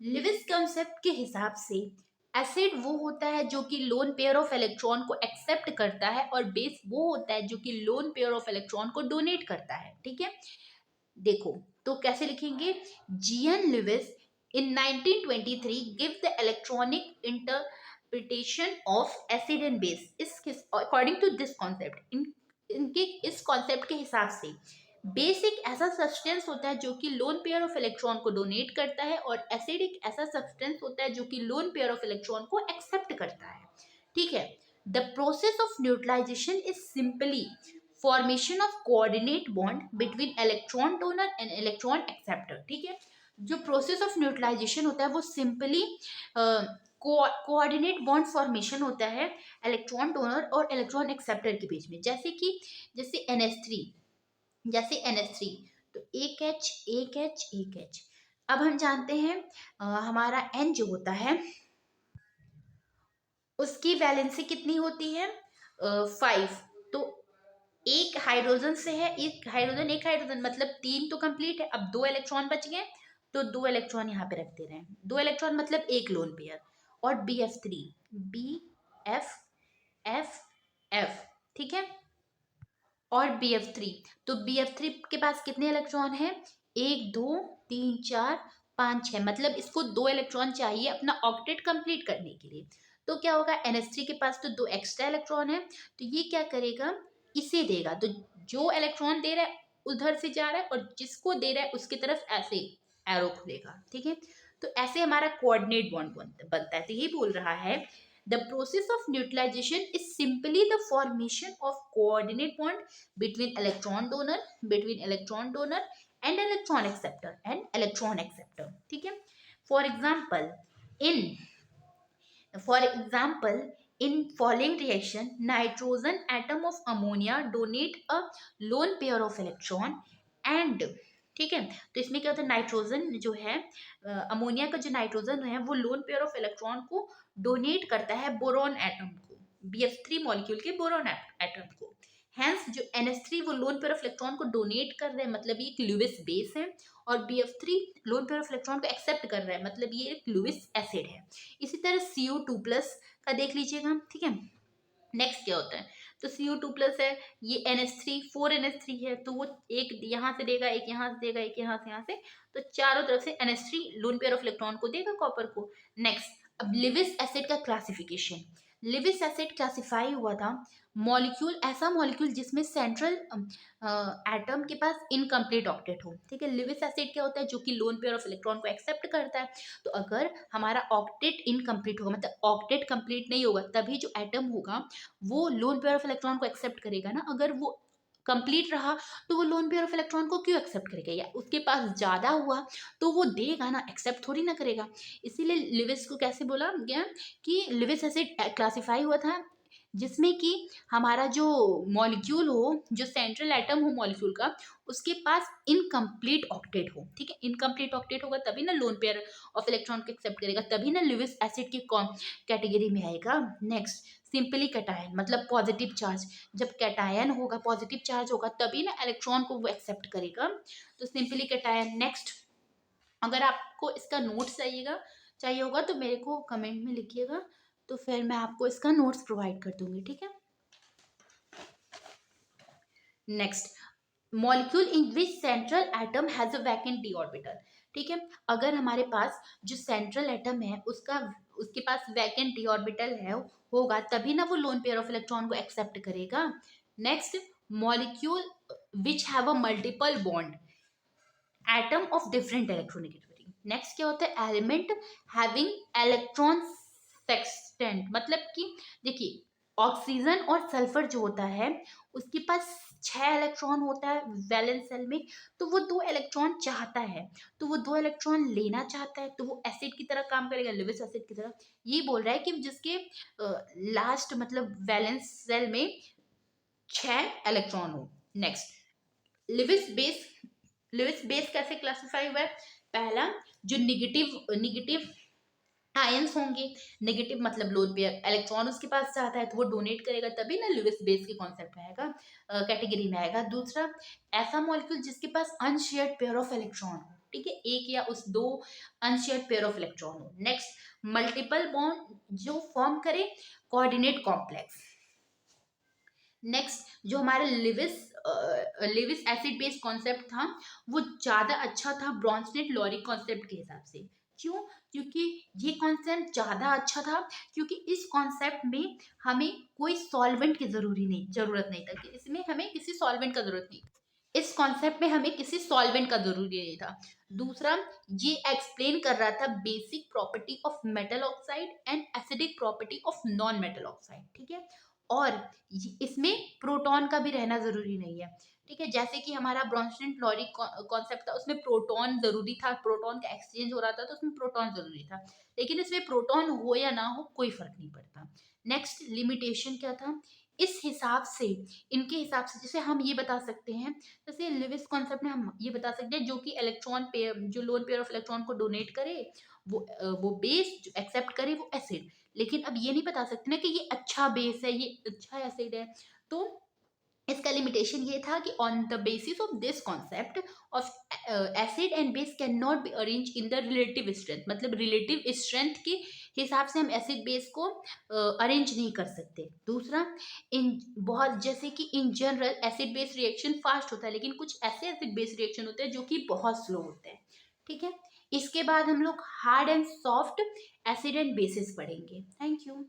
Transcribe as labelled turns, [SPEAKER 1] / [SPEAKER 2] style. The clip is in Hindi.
[SPEAKER 1] लिविस कॉन्सेप्ट के हिसाब से एसिड वो होता है जो कि लोन पेयर ऑफ इलेक्ट्रॉन को एक्सेप्ट करता है और बेस वो होता है जो कि लोन पेयर ऑफ इलेक्ट्रॉन को डोनेट करता है। ठीक है, देखो तो कैसे लिखेंगे, G N Lewis in 1923 give the electronic interpretation of acid and base. इस अकॉर्डिंग टू दिस कॉन्सेप्ट, इनके इस कॉन्सेप्ट के हिसाब से बेस एक ऐसा सब्सटेंस होता है जो कि लोन पेयर ऑफ इलेक्ट्रॉन को डोनेट करता है और एसिड एक ऐसा सब्सटेंस होता है जो कि लोन पेयर ऑफ इलेक्ट्रॉन को एक्सेप्ट करता है। ठीक है, the process of neutralisation is simply formation of coordinate bond between electron donor and electron acceptor. ठीक है, जो प्रोसेस ऑफ न्यूट्रलाइजेशन होता है वो सिंपली कोऑर्डिनेट बॉन्ड फॉर्मेशन होता है इलेक्ट्रॉन डोनर और इलेक्ट्रॉन एक्सेप्टर के बीच में। जैसे NH3, तो एक एच एक एच एक एच। अब हम जानते हैं हमारा N जो होता है उसकी वैलेंसी कितनी होती है, 5। तो एक हाइड्रोजन से है, एक हाइड्रोजन मतलब 3 तो कंप्लीट है। अब 2 इलेक्ट्रॉन बच गए, तो 2 इलेक्ट्रॉन यहाँ पे रख दे रहे हैं। 2 इलेक्ट्रॉन मतलब एक लोन पेयर। और BF3, BF ठीक है, और BF3, तो BF3 के पास कितने इलेक्ट्रॉन हैं, 1 2 3 4 5 6, मतलब इसको 2 इलेक्ट्रॉन चाहिए अपना ऑक्टेट कंप्लीट करने के लिए। तो क्या होगा, NH3 के पास तो 2 एक्स्ट्रा इलेक्ट्रॉन है, तो ये क्या करेगा, इसे देगा। तो जो इलेक्ट्रॉन दे रहा है उधर से जा रहा है और जिसको दे रहा है उसकी तरफ ऐसे एरो खुलेगा। ठीक है, तो ऐसे हमारा कोऑर्डिनेट बॉन्ड बनता है। तो ये बोल रहा है the process of neutralization is simply the formation of coordinate bond between electron donor and electron acceptor। ठीक है, for example in in following reaction nitrogen atom of ammonia donate a lone pair of electron and ठीक है, तो इसमें क्या होता है, नाइट्रोजन जो है अमोनिया का जो नाइट्रोजन है वो लोन पेयर ऑफ इलेक्ट्रॉन को डोनेट करता है बोरॉन एटम को, BF3 मॉलिक्यूल के बोरॉन एटम को। हेंस जो NH3 वो लोन पेयर ऑफ इलेक्ट्रॉन को डोनेट कर रहे हैं, मतलब ये एक लुईस बेस है, और BF3 loan pair of electron को एक्सेप्ट कर रहा है, मतलब ये एक लुईस एसिड है। इसी तरह CO2+ का देख लीजिएगा। ठीक है, नेक्स्ट क्या होता है, तो CO2+ है, ये NH3 4NH3 है, तो वो एक यहाँ से देगा, एक यहाँ से देगा, एक यहाँ से, तो चारों तरफ से NH3 loan pair of electron को देगा कॉपर को। नेक्स्ट, अब लिविस एसिड का क्लासिफिकेशन। लिविस एसिड क्लासिफाई हुआ था मॉलिक्यूल, ऐसा मॉलिक्यूल जिसमें सेंट्रल एटम के पास इनकम्प्लीट ऑक्टेट हो। ठीक है, लिविस एसिड क्या होता है, जो कि लोन पेयर ऑफ इलेक्ट्रॉन को एक्सेप्ट करता है। तो अगर हमारा ऑक्टेट इनकम्प्लीट होगा, मतलब ऑक्टेट कंप्लीट नहीं होगा, तभी जो एटम होगा वो लोन पेयर ऑफ इलेक्ट्रॉन को एक्सेप्ट करेगा ना। अगर वो कंप्लीट रहा तो वो लोन पेयर ऑफ इलेक्ट्रॉन को क्यों एक्सेप्ट करेगा, या उसके पास ज़्यादा हुआ तो वो देगा ना, एक्सेप्ट थोड़ी ना करेगा। इसीलिए लिविस को कैसे बोला गया कि लिविस एसिड क्लासिफाई हुआ था जिसमें कि हमारा जो मॉलिक्यूल हो, जो सेंट्रल एटम हो मॉलिक्यूल का, उसके पास इनकम्प्लीट ऑक्टेट हो। ठीक है, इनकम्प्लीट ऑक्टेट होगा तभी ना लोन पेयर ऑफ इलेक्ट्रॉन को एक्सेप्ट करेगा, तभी ना लिविस एसिड की कैटेगरी में आएगा। नेक्स्ट, सिंपली कैटायन, मतलब पॉजिटिव चार्ज। जब कैटायन होगा, पॉजिटिव चार्ज होगा, तभी ना इलेक्ट्रॉन को वो एक्सेप्ट करेगा, तो सिंपली कैटायन। नेक्स्ट, अगर आपको इसका नोट्स चाहिए होगा तो मेरे को कमेंट में लिखिएगा, तो फिर मैं आपको इसका नोट्स प्रोवाइड कर दूंगी। ठीक है, next, molecule in which central atom has a vacant D orbital. ठीक है, अगर हमारे पास जो सेंट्रल एटम है उसके पास वैकेंट डी ऑर्बिटल है होगा, तभी ना वो लोन पेयर ऑफ इलेक्ट्रॉन को एक्सेप्ट करेगा। Next, molecule which have a multiple bond atom of different electronegativity. Next क्या होता है, एलिमेंट हैविंग इलेक्ट्रॉन सेक्सटेंट, मतलब कि देखिए ऑक्सीजन और सल्फर जो होता है उसके पास 6 इलेक्ट्रॉन होता है वैलेंस सेल में, तो वो 2 इलेक्ट्रॉन चाहता है, तो वो 2 इलेक्ट्रॉन लेना चाहता है, तो वो एसिड की तरह काम करेगा, लिविस एसिड की तरह। ये बोल रहा है कि जिसके लास्ट मतलब वैलेंस सेल में 6 इलेक्ट्रॉन हो। Next, Lewis base. Lewis base कैसे क्लासिफाई हुआ है, पहला जो निगेटिव आयंस होंगे, नेगेटिव मतलब लोन पेयर इलेक्ट्रॉन उसके पास चाहता है तो वो डोनेट करेगा, तभी ना लिविस बेस के कॉन्सेप्ट में आएगा, कैटेगरी में आएगा। दूसरा, ऐसा मॉलिक्यूल जिसके पास अनशेयर्ड पेयर ऑफ इलेक्ट्रॉन हो, ठीक है, एक या उस दो अनशेयर्ड पेयर ऑफ इलेक्ट्रॉन हो। नेक्स्ट, मल्टीपल बॉन्ड जो फॉर्म करे कोऑर्डिनेट कॉम्प्लेक्स। नेक्स्ट, जो हमारा लिविस एसिड बेस्ड कॉन्सेप्ट था वो ज्यादा अच्छा था ब्रॉन्सनेट लॉरी कॉन्सेप्ट के हिसाब से। क्यों? क्योंकि ये कॉन्सेप्ट ज्यादा अच्छा था, क्योंकि इस कॉन्सेप्ट में हमें कोई सॉल्वेंट की जरूरत नहीं था, कि इसमें हमें किसी सॉल्वेंट का जरूरत नहीं, इस कॉन्सेप्ट में हमें किसी सॉल्वेंट का जरूरी नहीं था। दूसरा, ये एक्सप्लेन कर रहा था basic property of metal oxide and acidic property of non metal oxide. ठीक है, और इसमें प्रोटॉन का भी रहना जरूरी नहीं है। ठीक है, जैसे कि हमारा ब्रॉन्स्टन लॉरी कॉन्सेप्ट था, उसमें प्रोटॉन जरूरी था, प्रोटॉन का एक्सचेंज हो रहा था, तो उसमें प्रोटॉन जरूरी था। लेकिन इसमें प्रोटॉन हो या ना हो कोई फर्क नहीं पड़ता। नेक्स्ट, लिमिटेशन क्या था? इस हिसाब से, इनके हिसाब से, जैसे हम ये बता सकते हैं, जैसे लिविस कॉन्सेप्ट में हम ये बता सकते हैं जो कि इलेक्ट्रॉन पेयर, जो लोन पेयर ऑफ इलेक्ट्रॉन को डोनेट करे वो बेस, जो एक्सेप्ट करे वो एसिड। लेकिन अब ये नहीं बता सकते ना कि ये अच्छा बेस है, ये अच्छा एसिड है। तो इसका लिमिटेशन ये था कि on the basis of this concept of acid and base can not be arrange in the relative strength, मतलब रिलेटिव स्ट्रेंथ के हिसाब से हम एसिड बेस को अरेंज नहीं कर सकते। दूसरा, इन बहुत, जैसे कि in general acid base reaction fast होता है, लेकिन कुछ ऐसे एसिड बेस रिएक्शन होते हैं जो कि बहुत स्लो होते हैं। ठीक है, इसके बाद हम लोग hard and soft acid and bases पढ़ेंगे। Thank you.